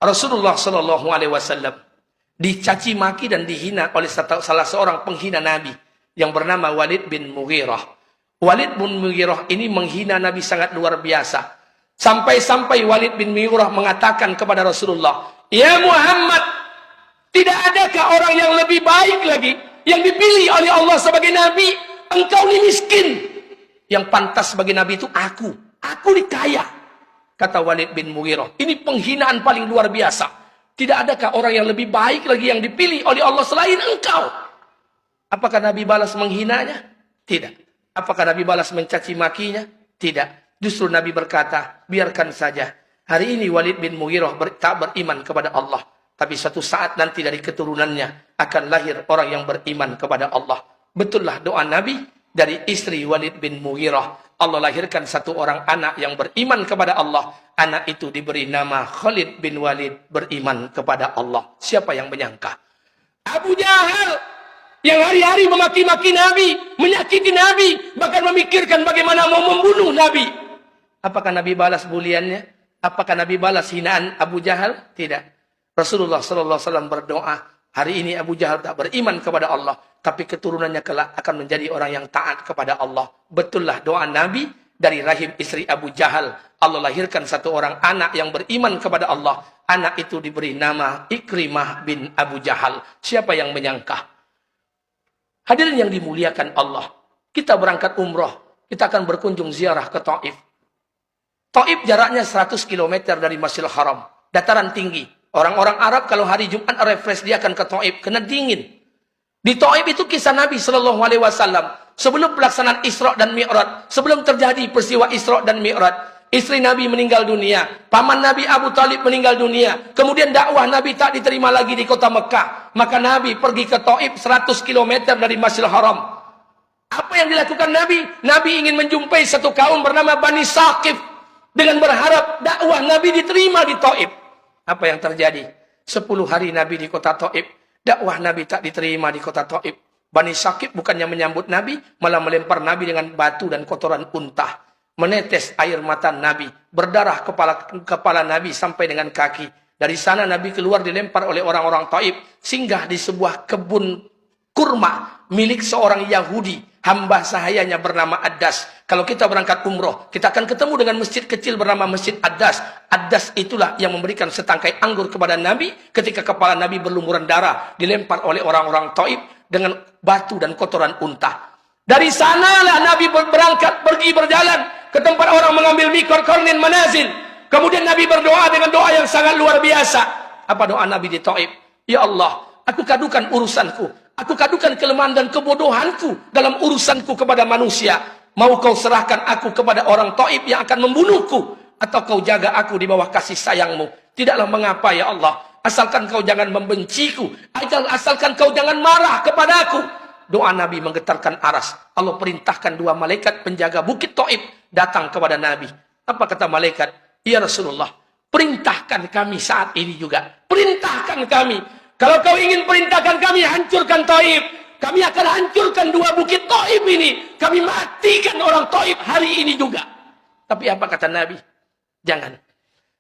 Rasulullah Shallallahu Alaihi Wasallam dicaci maki dan dihina oleh salah seorang penghina Nabi yang bernama Walid bin Mughirah. Walid bin Mughirah ini menghina Nabi sangat luar biasa. Sampai-sampai Walid bin Mughirah mengatakan kepada Rasulullah, "Ya Muhammad, tidak adakah orang yang lebih baik lagi yang dipilih oleh Allah sebagai Nabi? Engkau ini miskin. Yang pantas sebagai Nabi itu aku. Aku ini kaya." Kata Walid bin Mughirah, ini penghinaan paling luar biasa. Tidak adakah orang yang lebih baik lagi yang dipilih oleh Allah selain engkau? Apakah Nabi balas menghinanya? Tidak. Apakah Nabi balas mencaci makinya? Tidak. Justru Nabi berkata, biarkan saja. Hari ini Walid bin Mughirah tak beriman kepada Allah. Tapi suatu saat nanti dari keturunannya akan lahir orang yang beriman kepada Allah. Betullah doa Nabi dari istri Walid bin Mughirah. Allah lahirkan satu orang anak yang beriman kepada Allah. Anak itu diberi nama Khalid bin Walid, beriman kepada Allah. Siapa yang menyangka? Abu Jahal yang hari-hari memaki-maki Nabi, menyakiti Nabi, bahkan memikirkan bagaimana mau membunuh Nabi. Apakah Nabi balas buliannya? Apakah Nabi balas hinaan Abu Jahal? Tidak. Rasulullah SAW berdoa, hari ini Abu Jahal tak beriman kepada Allah, tapi keturunannya kelak akan menjadi orang yang taat kepada Allah. Betullah doa Nabi dari rahim istri Abu Jahal. Allah lahirkan satu orang anak yang beriman kepada Allah. Anak itu diberi nama Ikrimah bin Abu Jahal. Siapa yang menyangka? Hadirin yang dimuliakan Allah. Kita berangkat umroh. Kita akan berkunjung ziarah ke Taif. Taif jaraknya 100 km dari Masjidil Haram. Dataran tinggi. Orang-orang Arab kalau hari Jumat refresh dia akan ke Taif. Kena dingin. Di Taif itu kisah Nabi Shallallahu Alaihi Wasallam. Sebelum pelaksanaan Isra dan Mi'raj. Sebelum terjadi peristiwa Isra dan Mi'raj. Istri Nabi meninggal dunia. Paman Nabi Abu Talib meninggal dunia. Kemudian dakwah Nabi tak diterima lagi di kota Mekah. Maka Nabi pergi ke Taif 100 km dari Masjidil Haram. Apa yang dilakukan Nabi? Nabi ingin menjumpai satu kaum bernama Bani Saqif. Dengan berharap dakwah Nabi diterima di Taif. Apa yang terjadi? 10 hari Nabi di kota Taif. Dakwah Nabi tak diterima di kota Taif. Bani Saqif bukannya menyambut Nabi, malah melempar Nabi dengan batu dan kotoran unta. Menetes air mata Nabi, berdarah kepala Nabi sampai dengan kaki. Dari sana Nabi keluar dilempar oleh orang-orang Taif, singgah di sebuah kebun kurma milik seorang Yahudi, hamba sahayanya bernama Addas. Kalau kita berangkat umroh, kita akan ketemu dengan masjid kecil bernama Masjid Addas. Addas itulah yang memberikan setangkai anggur kepada Nabi ketika kepala Nabi berlumuran darah, dilempar oleh orang-orang Taif dengan batu dan kotoran unta. Dari sanalah Nabi berangkat, pergi berjalan ke tempat orang mengambil mikor kornin manazil. Kemudian Nabi berdoa dengan doa yang sangat luar biasa. Apa doa Nabi di Taif? Ya Allah, aku kadukan urusanku. Aku kadukan kelemahan dan kebodohanku dalam urusanku kepada manusia. Mau kau serahkan aku kepada orang Taif yang akan membunuhku, atau kau jaga aku di bawah kasih sayangmu. Tidaklah mengapa ya Allah, asalkan kau jangan membenciku, asalkan kau jangan marah kepadaku. Doa Nabi menggetarkan aras. Allah perintahkan 2 malaikat penjaga bukit Taif datang kepada Nabi. Apa kata malaikat? Ya Rasulullah, perintahkan kami saat ini juga. Perintahkan kami. Kalau kau ingin perintahkan kami hancurkan Taif, kami akan hancurkan 2 bukit Taif ini. Kami matikan orang Taif hari ini juga. Tapi apa kata Nabi? Jangan.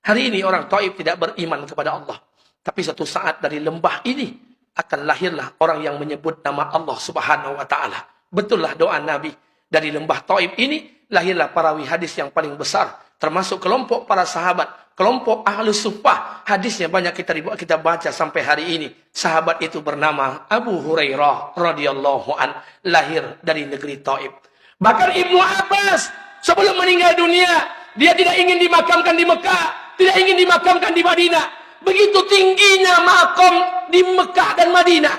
Hari ini orang Taif tidak beriman kepada Allah. Tapi suatu saat dari lembah ini akan lahirlah orang yang menyebut nama Allah Subhanahu wa Ta'ala. Betullah doa Nabi. Dari lembah Taif ini lahirlah perawi hadis yang paling besar, termasuk kelompok para sahabat, kelompok Ahlus Suffah. Hadisnya banyak kita baca sampai hari ini. Sahabat itu bernama Abu Hurairah radhiyallahu an, lahir dari negeri Taif. Bahkan Ibnu Abbas sebelum meninggal dunia, dia tidak ingin dimakamkan di Mekah, tidak ingin dimakamkan di Madinah. Begitu tingginya makam di Mekah dan Madinah.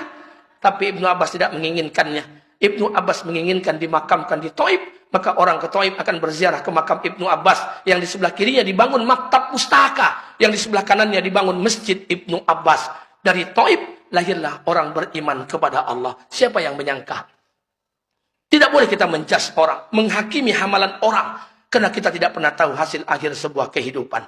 Tapi Ibnu Abbas tidak menginginkannya. Ibnu Abbas menginginkan dimakamkan di Taif. Maka orang ke Taif akan berziarah ke makam Ibnu Abbas. Yang di sebelah kirinya dibangun maktab pustaka. Yang di sebelah kanannya dibangun masjid Ibnu Abbas. Dari Taif lahirlah orang beriman kepada Allah. Siapa yang menyangka? Tidak boleh kita menjudge orang, menghakimi hamalan orang. Karena kita tidak pernah tahu hasil akhir sebuah kehidupan.